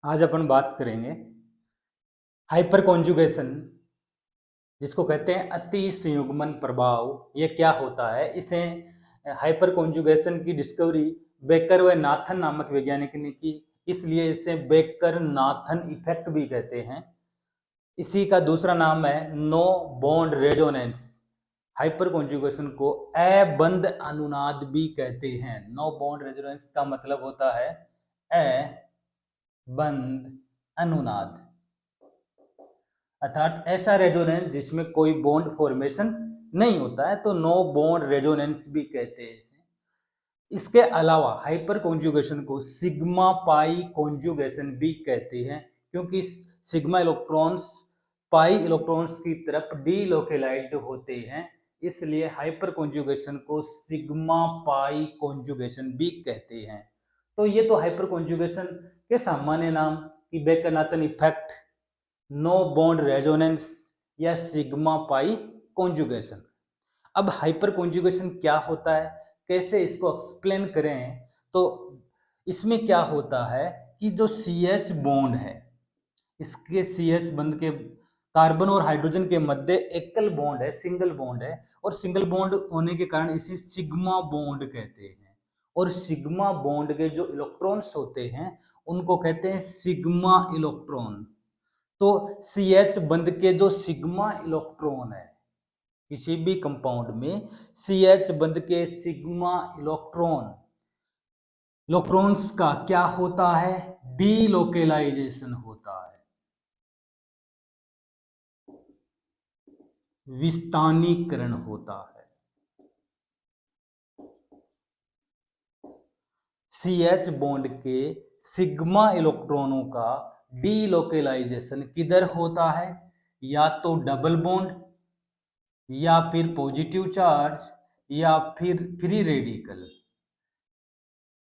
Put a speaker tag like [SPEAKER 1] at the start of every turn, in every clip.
[SPEAKER 1] आज अपन बात करेंगे हाइपर कॉन्जुगेशन, जिसको कहते हैं अति संयुग्मन प्रभाव। ये क्या होता है? इसे हाइपर कॉन्जुगेशन की डिस्कवरी बेकर व नाथन नामक वैज्ञानिक ने की, इसलिए इसे बेकर नाथन इफेक्ट भी कहते हैं। इसी का दूसरा नाम है no bond resonance. Hyperconjugation को अबंध अनुनाद भी कहते हैं। नो बॉन्ड रेजोनेंस का मतलब होता है अबंध अनुनाद, अर्थात ऐसा रेजोनेंस जिसमें कोई बॉन्ड फॉर्मेशन नहीं होता है, तो नो बॉन्ड रेजोनेंस भी कहते हैं इसे। इसके अलावा हाइपर कॉन्जुगेशन को सिग्मा पाई कॉन्जुगेशन भी कहते हैं, क्योंकि सिग्मा इलेक्ट्रॉन्स पाई इलेक्ट्रॉन्स की तरफ डीलोकेलाइज्ड होते हैं, इसलिए हाइपर कॉन्जुगेशन को सिग्मा पाई कॉन्जुगेशन भी कहते हैं। तो ये तो हाइपर कॉन्जुगेशन के सामान्य नाम कि Baker Nathan effect, no bond resonance या सिग्मा पाई कॉन्जुगेशन। अब हाइपर कॉन्जुगेशन क्या होता है, कैसे इसको एक्सप्लेन करें? तो इसमें क्या होता है कि जो CH बॉन्ड है, इसके CH बंध के कार्बन और हाइड्रोजन के मध्य एकल बॉन्ड है, सिंगल बॉन्ड है, और सिंगल बॉन्ड होने के कारण इसे सिग्मा बॉन्ड कहते हैं। और सिग्मा बॉन्ड के जो इलेक्ट्रॉन्स होते हैं उनको कहते हैं सिग्मा इलेक्ट्रॉन। तो CH बंध के जो सिग्मा इलेक्ट्रॉन है, किसी भी कंपाउंड में CH बंध के सिग्मा इलेक्ट्रॉन्स का क्या होता है? डीलोकेलाइजेशन होता है, विस्थानीकरण होता है। CH बॉन्ड के सिग्मा इलेक्ट्रॉनों का डीलोकेलाइजेशन किधर होता है? या तो डबल बॉन्ड, या फिर पॉजिटिव चार्ज, या फिर फ्री रेडिकल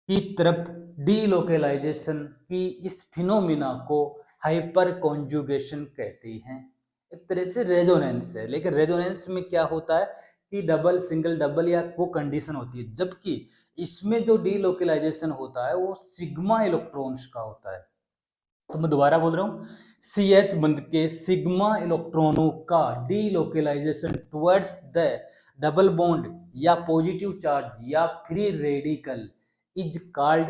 [SPEAKER 1] की तरफ डीलोकेलाइजेशन की इस फिनोमिना को हाइपर कॉन्जुगेशन कहते हैं। एक तरह से रेजोनेंस है, लेकिन रेजोनेंस में क्या होता है कि डबल सिंगल डबल या वो कंडीशन होती है, जबकि इसमें जो डीलोकेलाइजेशन होता है वो सिग्मा इलेक्ट्रॉन्स का होता है। तो मैं दोबारा बोल रहा हूँ, CH बंध के सिग्मा इलेक्ट्रॉनों का delocalisation towards the double bond या पॉजिटिव चार्ज या free radical is called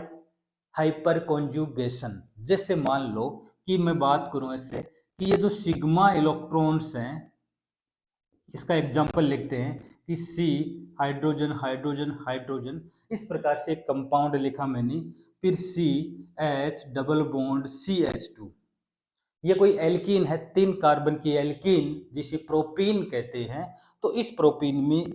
[SPEAKER 1] hyper conjugation. जैसे मान लो कि मैं बात करूं ऐसे कि ये जो सिग्मा इलेक्ट्रॉन्स हैं, इसका एग्जांपल लिखते हैं कि C हाइड्रोजन हाइड्रोजन हाइड्रोजन, इस प्रकार से एक कंपाउंड लिखा मैंने, फिर CH डबल बॉन्ड CH2। ये कोई एल्कीन है, 3 कार्बन की एल्कीन जिसे प्रोपीन कहते हैं। तो इस प्रोपीन में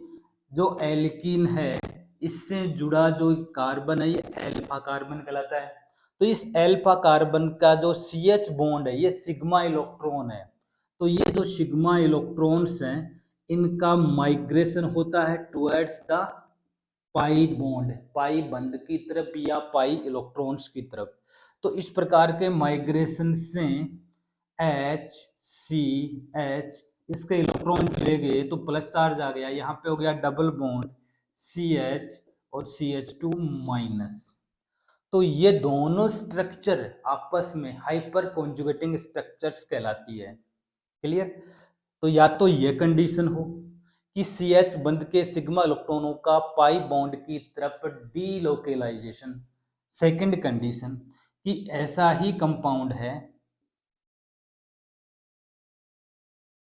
[SPEAKER 1] जो एल्कीन है, इससे जुड़ा जो कार्बन है ये अल्फा कार्बन कहलाता है। तो इस अल्फा कार्बन का जो CH बॉन्ड है ये सिग्मा इलेक्ट्रॉन है। तो ये जो सिग्मा इलेक्ट्रॉन्स हैं इनका माइग्रेशन होता है टुवर्ड्स द पाई बॉन्ड, पाई बंध की तरफ या पाई इलेक्ट्रॉन्स की तरफ। तो इस प्रकार के माइग्रेशन से H C H, इसके इलेक्ट्रॉन चले गए तो प्लस चार्ज आ गया, यहाँ पे हो गया डबल बॉन्ड CH और CH2 माइनस। तो ये दोनों स्ट्रक्चर आपस में हाइपर कॉन्जुगेटिंग स्ट्रक्चर्स कहलाती है। क्लियर? तो या तो ये कंडीशन हो कि CH बंध के सिग्मा इलेक्ट्रॉनों का पाई बॉन्ड की तरफ डीलोकेलाइजेशन। सेकंड कंडीशन कि ऐसा ही कंपाउंड है,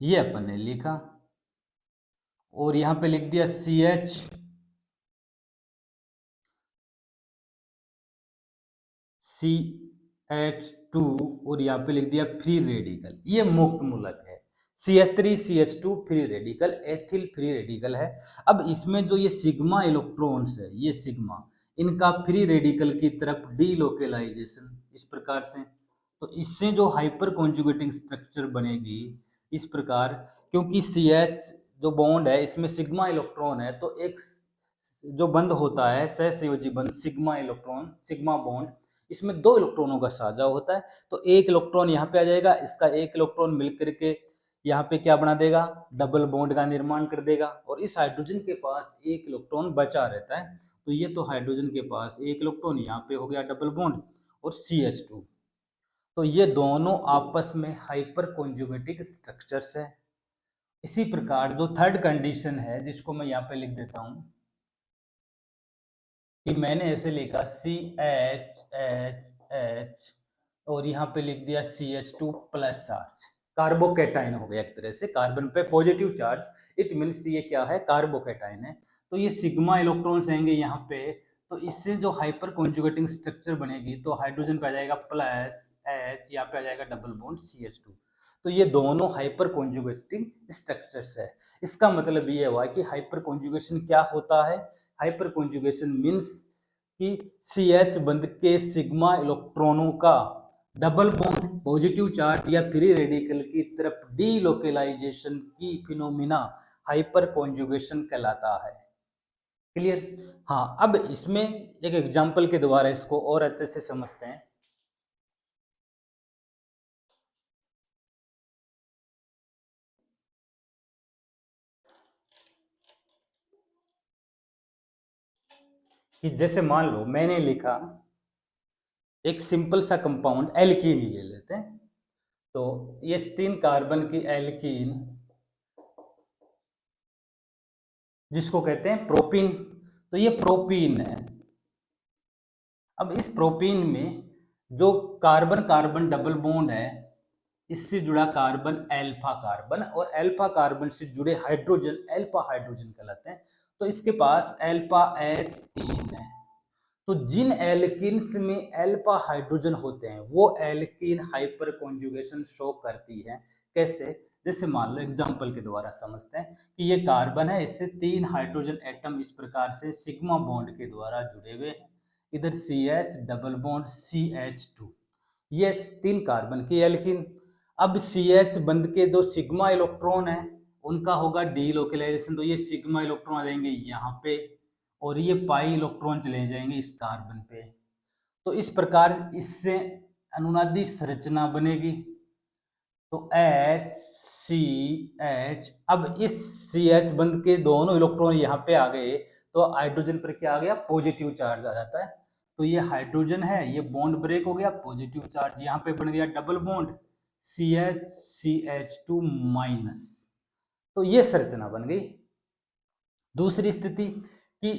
[SPEAKER 1] ये अपन ने लिखा और यहां पे लिख दिया CH2 और यहाँ पे लिख दिया फ्री रेडिकल, ये मुक्त मूलक है। CH3 CH2 free radical, ethyl free radical है। अब इसमें जो ये सिग्मा इलेक्ट्रॉन्स है, ये सिग्मा, इनका फ्री रेडिकल की तरफ डीलोकेलाइजेशन इस प्रकार से। तो इससे जो हाइपर कॉन्जुगेटिंग स्ट्रक्चर बनेगी इस प्रकार, क्योंकि CH जो बॉन्ड है इसमें सिग्मा इलेक्ट्रॉन है, तो एक जो बंध होता है सहसंयोजी बंध सिग्मा इलेक्ट्रॉन सिग्मा बॉन्ड, इसमें 2 इलेक्ट्रॉनों का साझा होता है। तो एक इलेक्ट्रॉन यहाँ पे आ जाएगा, इसका एक इलेक्ट्रॉन मिलकर के यहाँ पे क्या बना देगा? डबल बॉन्ड का निर्माण कर देगा, और इस हाइड्रोजन के पास एक इलेक्ट्रॉन बचा रहता है। तो ये तो हाइड्रोजन के पास एक इलेक्ट्रॉन, यहाँ पे हो गया डबल बॉन्ड और CH2। तो ये दोनों आपस में हाइपर कॉन्जुगेटिव स्ट्रक्चर्स है। इसी प्रकार जो थर्ड कंडीशन है जिसको मैं यहाँ पे लिख देता हूं कि मैंने ऐसे लिखा CH और यहाँ पे लिख दिया CH2 प्लस चार्ज, कार्बोकेटाइन हो गया एक तरह से, कार्बन पे पॉजिटिव चार्ज, इट मीन्स ये क्या है, कार्बोकेटाइन है। तो ये सिग्मा इलेक्ट्रॉन्स आएंगे यहाँ पे, तो इससे जो हाइपर कॉन्जुगेटिंग स्ट्रक्चर बनेगी तो हाइड्रोजन पे आ जाएगा प्लस H, यहाँ पे आ जाएगा डबल बॉन्ड CH2। तो ये दोनों हाइपर कॉन्जुगेटिंग स्ट्रक्चर्स है। इसका मतलब ये हुआ कि हाइपर कॉन्जुगेशन क्या होता है। हाइपर कॉन्जुगेशन मीन्स कि CH बंध के सिग्मा इलेक्ट्रॉनों का डबल बॉन्ड पॉजिटिव चार्ज या फ्री रेडिकल की तरफ डीलोकेलाइजेशन की फिनोमिना हाइपर कॉन्जुगेशन कहलाता है। क्लियर? हाँ, अब इसमें एक एग्जांपल के द्वारा इसको और अच्छे से समझते हैं। कि जैसे मान लो मैंने लिखा एक सिंपल सा कंपाउंड एल्कीन ही ले लेते हैं, तो ये 3 कार्बन की एल्कीन जिसको कहते हैं प्रोपीन, तो ये प्रोपीन है। अब इस प्रोपीन में जो कार्बन कार्बन डबल बॉन्ड है, इससे जुड़ा कार्बन अल्फा कार्बन, और अल्फा कार्बन से जुड़े हाइड्रोजन अल्फा हाइड्रोजन कहलाते हैं। तो इसके पास अल्फा H3 है। तो जिन एल्कीन्स में अल्फा हाइड्रोजन होते हैं वो एल्कीन हाइपर कॉन्जुगेशन शो करती है। कैसे? जैसे मान लो एग्जांपल के द्वारा समझते हैं कि ये कार्बन है, इससे 3 हाइड्रोजन एटम इस प्रकार से सिग्मा बॉन्ड के द्वारा जुड़े हुए हैं। इधर CH डबल बॉन्ड CH2, ये 3 कार्बन की एल्कीन। अब CH बंध के दो सिग्मा इलेक्ट्रॉन है, उनका होगा डीलोकेलाइजेशन, तो ये सिग्मा इलेक्ट्रॉन आ जाएंगे यहाँ पे और ये पाई इलेक्ट्रॉन चले जाएंगे इस कार्बन पे। तो इस प्रकार इससे अनुनादी संरचना बनेगी। तो HCH, अब इस CH बंध के दोनों इलेक्ट्रॉन यहाँ पे आ गए तो हाइड्रोजन पर क्या आ गया, पॉजिटिव चार्ज आ जाता है। तो ये हाइड्रोजन है, ये बॉन्ड ब्रेक हो गया, पॉजिटिव चार्ज यहाँ पे बन गया double bond CH CH2 minus. तो ये संरचना बन गई। दूसरी स्थिति कि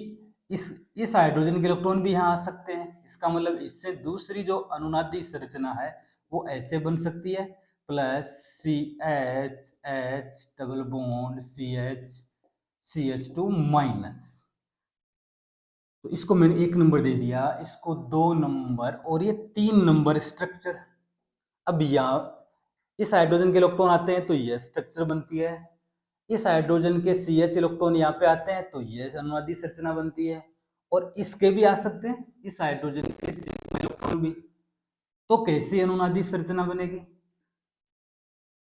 [SPEAKER 1] इस हाइड्रोजन के इलेक्ट्रॉन भी यहाँ आ सकते हैं, इसका मतलब इससे दूसरी जो अनुनादी संरचना है वो ऐसे बन सकती है, plus CH double bond CH CH2 minus. तो इसको मैंने 1 नंबर दे दिया, इसको 2 नंबर और ये 3 नंबर स्ट्रक्चर। अब यहाँ इस हाइड्रोजन के इलेक्ट्रॉन आते हैं तो ये स्ट्रक्चर बनती है, इस हाइड्रोजन के CH इलेक्ट्रॉन यहाँ पे आते हैं तो ये अनुनादी संरचना बनती है, और इसके भी आ सकते हैं, इस हाइड्रोजन के सिग्मा इलेक्ट्रॉन भी। तो कैसी अनुनादी संरचना बनेगी?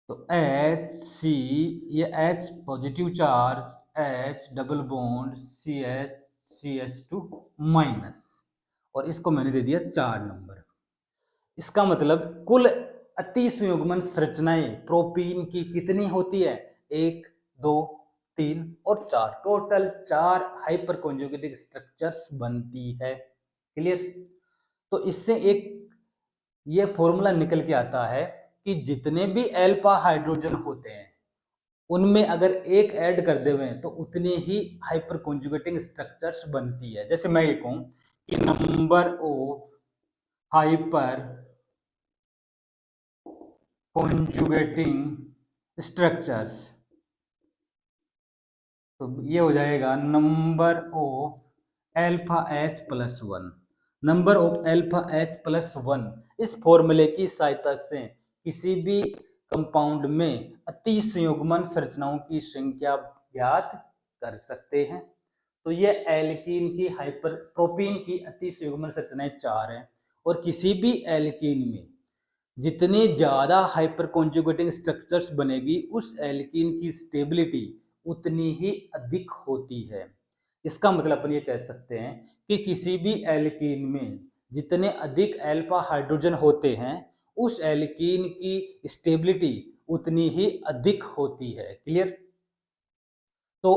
[SPEAKER 1] तो HC, ये H positive charge, H double bond CH CH2 minus, और इसको मैंने दे दिया 4 नंबर। इसका मतलब कुल अति संयुग्मन संरचनाएं प्रोपीन की कितनी होती है? 1 2 3 और 4, टोटल 4 हाइपर कॉन्जुगेटिव स्ट्रक्चर्स बनती है। क्लियर? तो इससे एक ये फॉर्मूला निकल के आता है कि जितने भी अल्फा हाइड्रोजन होते हैं उनमें अगर एक ऐड कर देवे तो उतनी ही हाइपर कॉन्जुगेटिंग स्ट्रक्चर्स बनती है। जैसे मैं ये कहूं कि number of hyperconjugating structures, तो ये हो जाएगा number of alpha H plus 1, number of alpha H plus 1। इस फॉर्मूले की सहायता से किसी भी कंपाउंड में अति संयुग्मन संरचनाओं की संख्या ज्ञात कर सकते हैं। तो ये एल्कीन की हाइपर प्रोपीन की अति संयुग्मन संरचनाएं 4 हैं, और किसी भी एल्कीन में जितनी ज्यादा हाइपर कॉन्जुगेटिंग स्ट्रक्चर्स बनेगी उस एल्कीन की स्टेबिलिटी उतनी ही अधिक होती है। इसका मतलब अपन ये कह सकते हैं कि किसी भी एल्कीन में जितने अधिक अल्फा हाइड्रोजन होते हैं उस एल्कीन की स्टेबिलिटी उतनी ही अधिक होती है। क्लियर? तो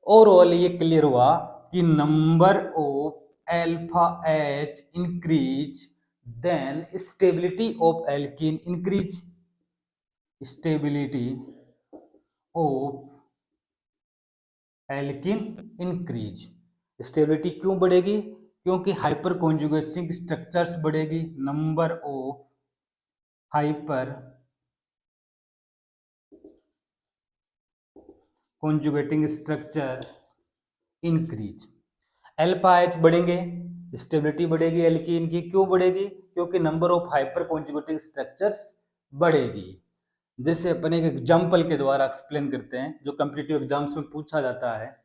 [SPEAKER 1] ओवरऑल ये क्लियर हुआ कि number of alpha H increase then stability of alkene increase. Stability of alkene increase. Stability क्यों बढ़ेगी? क्योंकि हाइपर कॉन्जुगेटिंग स्ट्रक्चर्स बढ़ेगी, number of hyperconjugating structures increase. Alpha H बढ़ेंगे, स्टेबिलिटी बढ़ेगी एल्कीन की। क्यों बढ़ेगी? क्योंकि number of hyperconjugating structures बढ़ेगी। जैसे अपन एक एग्जाम्पल के द्वारा एक्सप्लेन करते हैं, जो कॉम्पिटिटिव एग्जाम्स में पूछा जाता है।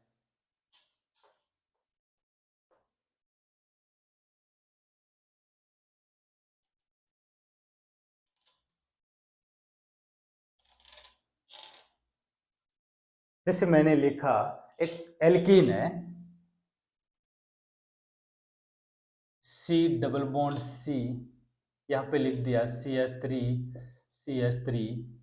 [SPEAKER 1] जैसे मैंने लिखा, एक एल्कीन है, सी डबल बॉन्ड सी, यहाँ पे लिख दिया CH3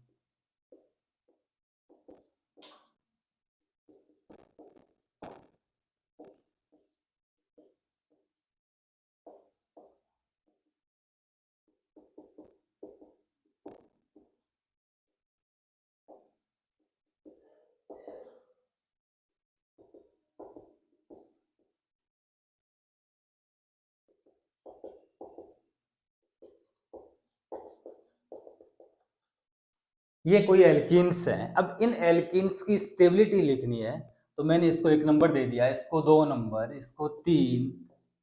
[SPEAKER 1] ये कोई एल्कीन्स हैं। अब इन एल्कीन्स की स्टेबिलिटी लिखनी है, तो मैंने इसको 1 नंबर दे दिया, इसको 2 नंबर, इसको 3,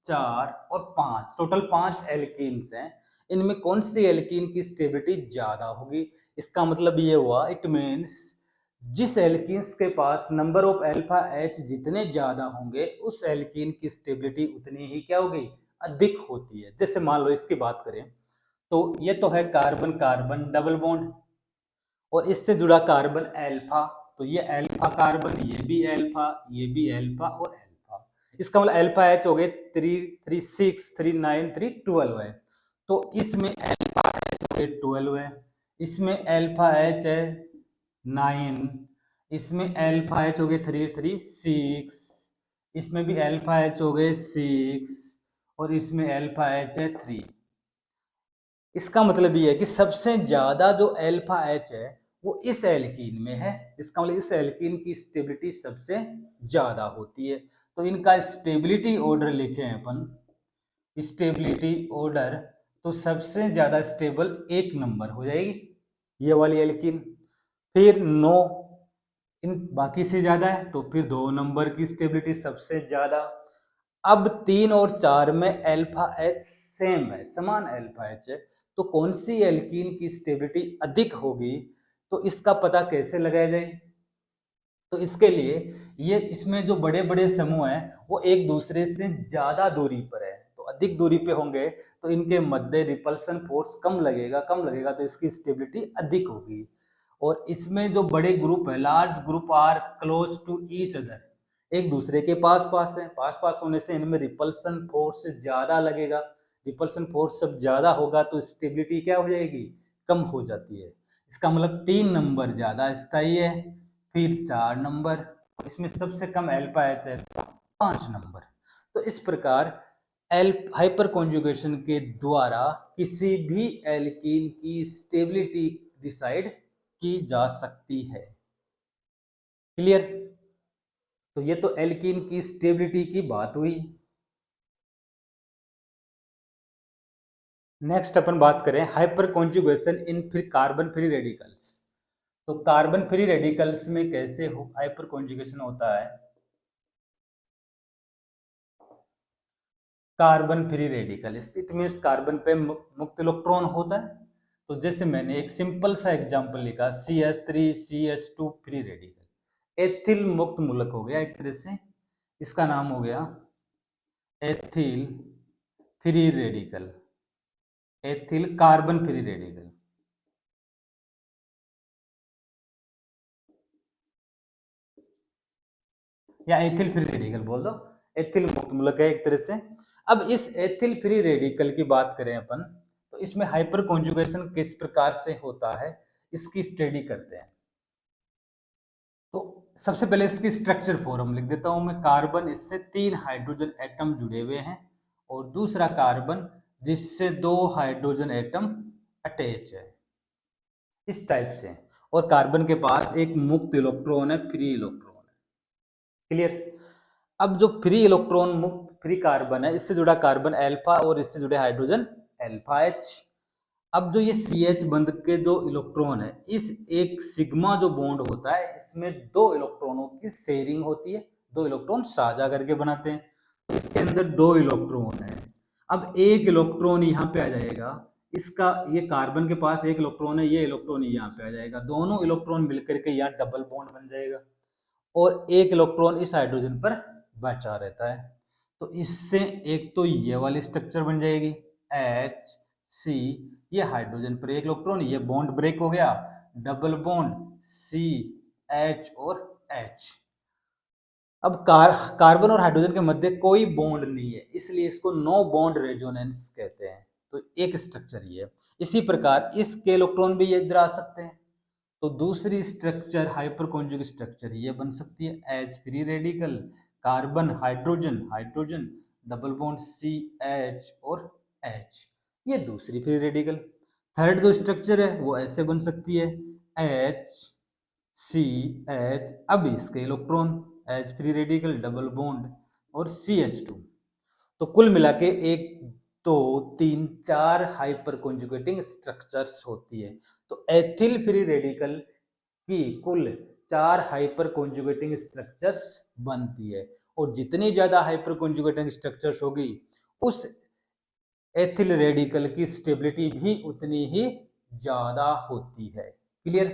[SPEAKER 1] 4 और 5, टोटल 5 एल्कीन्स हैं। इनमें कौन सी एल्कीन की स्टेबिलिटी ज्यादा होगी? इसका मतलब ये हुआ, इट मीन्स जिस एल्कीन्स के पास नंबर ऑफ अल्फा एच जितने ज्यादा होंगे, उस एल्कीन की स्टेबिलिटी उतनी ही क्या होगी? अधिक होती है। जैसे मान लो इसकी बात करें, तो ये तो है कार्बन कार्बन डबल बॉन्ड, और इससे जुड़ा कार्बन अल्फा, तो ये अल्फा कार्बन, ये भी अल्फा, ये भी अल्फा और अल्फा। इसका मतलब अल्फा एच हो गए 3, 3, 6, 3, 9, 3, 12 है। तो इसमें अल्फा एच हो गए 12 है, इसमें अल्फा एच है 9, इसमें अल्फा एच हो गए 3, 3, 6, इसमें भी अल्फा एच हो गए 6, और इसमें अल्फा एच है 3। इसका मतलब ये है कि सबसे ज्यादा जो अल्फा एच है वो इस एल्कीन में है। इसका मतलब इस एल्कीन की स्टेबिलिटी सबसे ज्यादा होती है। तो इनका स्टेबिलिटी ऑर्डर लिखे हैं अपन, स्टेबिलिटी ऑर्डर, तो सबसे ज्यादा स्टेबल 1 नंबर हो जाएगी ये वाली एल्कीन। फिर 9 इन बाकी से ज्यादा है, तो फिर 2 नंबर की स्टेबिलिटी सबसे ज्यादा। अब 3 और 4 में अल्फा एच सेम है, समान अल्फा एच है, तो कौन सी एल्कीन की स्टेबिलिटी अधिक होगी? तो इसका पता कैसे लगाया जाए? तो इसके लिए ये इसमें जो बड़े बड़े समूह हैं वो एक दूसरे से ज्यादा दूरी पर है, तो अधिक दूरी पे होंगे तो इनके मध्य रिपल्सन फोर्स कम लगेगा, तो इसकी स्टेबिलिटी अधिक होगी। और इसमें जो बड़े ग्रुप है, large group are close to each other, एक दूसरे के पास पास है, पास पास होने से इनमें रिपल्सन फोर्स ज्यादा लगेगा। रिपल्सन फोर्स जब ज्यादा होगा तो स्टेबिलिटी क्या हो जाएगी? कम हो जाती है। इसका मतलब 3 नंबर ज्यादा स्थायी है, फिर 4 नंबर, इसमें सबसे कम अल्फा एच है 5 नंबर। तो इस प्रकार हाइपर कॉन्जुगेशन के द्वारा किसी भी एल्कीन की स्टेबिलिटी डिसाइड की जा सकती है। क्लियर? तो ये तो एल्कीन की स्टेबिलिटी की बात हुई। नेक्स्ट अपन बात करें हाइपर कॉन्जुगेशन इन फिर कार्बन फ्री रेडिकल्स। तो कार्बन फ्री रेडिकल्स में कैसे हाइपर कॉन्जुगेशन होता है? Carbon free radical, it means carbon पे मुक्त इलेक्ट्रॉन होता है। तो जैसे मैंने एक सिंपल सा एग्जांपल लिखा, CH3CH2 फ्री रेडिकल, एथिल मुक्त मूलक हो गया एक तरह से, इसका नाम हो गया ethyl free radical, ethyl carbon free radical. या एथिल फ्री रेडिकल बोल दो, एथिल मुक्त मूलक है एक तरह से। अब इस एथिल फ्री रेडिकल की बात करें अपन, तो इसमें हाइपर कॉन्जुगेशन किस प्रकार से होता है इसकी स्टडी करते हैं। तो सबसे पहले इसकी स्ट्रक्चर फॉर्म लिख देता हूं मैं। कार्बन, इससे 3 हाइड्रोजन एटम जुड़े हुए हैं, और दूसरा कार्बन जिससे 2 हाइड्रोजन एटम अटैच है, इस टाइप से। और कार्बन के पास एक मुक्त इलेक्ट्रॉन है, फ्री इलेक्ट्रॉन है। क्लियर। अब जो फ्री इलेक्ट्रॉन मुक्त फ्री कार्बन है, इससे जुड़ा कार्बन अल्फा और इससे जुड़े हाइड्रोजन अल्फा एच। अब जो ये सी एच बंध के 2 इलेक्ट्रॉन है, इस एक सिग्मा जो बॉन्ड होता है, इसमें 2 इलेक्ट्रॉनों की शेयरिंग होती है, 2 इलेक्ट्रॉन साझा करके बनाते हैं। तो इसके अंदर 2 इलेक्ट्रॉन है। अब एक इलेक्ट्रॉन यहाँ पे आ जाएगा, इसका ये कार्बन के पास एक इलेक्ट्रॉन है, ये इलेक्ट्रॉन यहाँ पे आ जाएगा, दोनों इलेक्ट्रॉन मिलकर के यहाँ डबल बॉन्ड बन जाएगा और एक इलेक्ट्रॉन इस हाइड्रोजन पर बचा रहता है। तो इससे एक तो ये वाली स्ट्रक्चर बन जाएगी एच सी, ये हाइड्रोजन पर एक इलेक्ट्रॉन, ये बॉन्ड ब्रेक हो गया, डबल बॉन्ड सी एच और एच। अब कार्बन और हाइड्रोजन के मध्य कोई बॉन्ड नहीं है, इसलिए इसको नो बॉन्ड रेजोनेंस कहते हैं। तो एक स्ट्रक्चर ये है। इसी प्रकार इसके इलेक्ट्रॉन भी इधर आ सकते हैं। तो दूसरी स्ट्रक्चर हाइपर कॉन्जुगेट स्ट्रक्चर ये बन सकती है H free radical, carbon hydrogen hydrogen, double bond C H और एच, ये दूसरी फ्री रेडिकल। थर्ड जो स्ट्रक्चर है वो ऐसे बन सकती है एच सी एच, अब इसके electron H free radical, double bond और सी एच टू। तो कुल मिला के 1 2 3 4 हाइपर कॉन्जुगेटिंग स्ट्रक्चर्स होती है। तो एथिल फ्री रेडिकल की कुल 4 हाइपर कॉन्जुगेटिंग स्ट्रक्चर्स बनती है, और जितनी ज्यादा हाइपर कॉन्जुगेटिंग स्ट्रक्चर्स होगी, उस एथिल रेडिकल की स्टेबिलिटी भी उतनी ही ज्यादा होती है। क्लियर।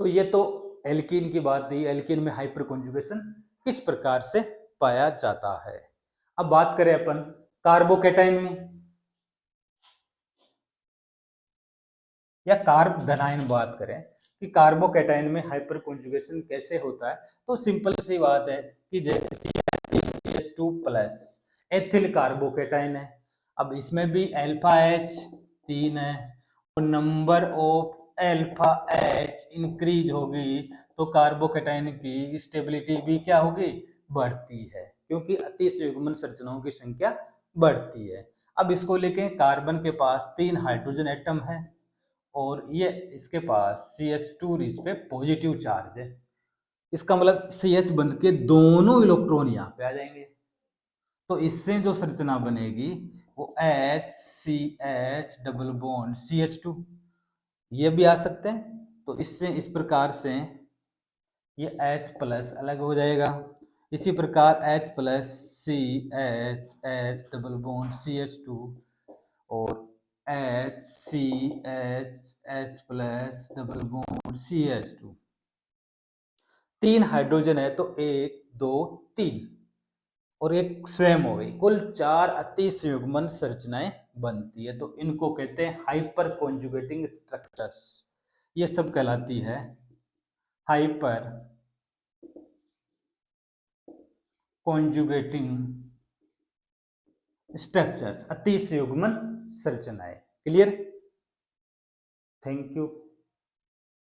[SPEAKER 1] तो ये तो एल्कीन की बात थी, एल्कीन में हाइपर कॉन्जुगेशन किस प्रकार से पाया जाता है। अब बात करें अपन कार्बोकेटाइन में या कार्ब धनायन बात करें कि कार्बोकेटाइन में हाइपर कॉन्जुगेशन कैसे होता है। तो सिंपल सी बात है कि जैसे CH2 प्लस एथिल कार्बोकेटाइन है, अब इसमें भी अल्फा एच 3 है और number of alpha H increase होगी, तो कार्बोकेटाइन की स्टेबिलिटी भी क्या होगी, बढ़ती है, क्योंकि अतिश युग्मन संरचनाओं की संख्या बढ़ती है। अब इसको लेके कार्बन के पास 3 हाइड्रोजन एटम है और ये इसके पास CH2 इस पे पॉजिटिव चार्ज है, इसका मतलब CH बंध के दोनों इलेक्ट्रॉन यहाँ पे आ जाएंगे। तो इससे जो संरचना बनेगी वो HCH डबल बॉन्ड CH2, ये भी आ सकते हैं। तो इससे इस प्रकार से ये H प्लस अलग हो जाएगा। इसी प्रकार H plus CH double bond CH2 और H plus double bond CH2, 3 hydrogen है तो 1 2 3 और एक स्वयं हो गई, कुल 4 अति संयुग्मन संरचनाएं बनती है। तो इनको कहते हैं हाइपर कॉन्जुगेटिंग स्ट्रक्चर्स। ये सब कहलाती है हाइपर कॉन्जुगेटिंग स्ट्रक्चर्स, अति संयुग्मन संरचनाएं। क्लियर। Thank you.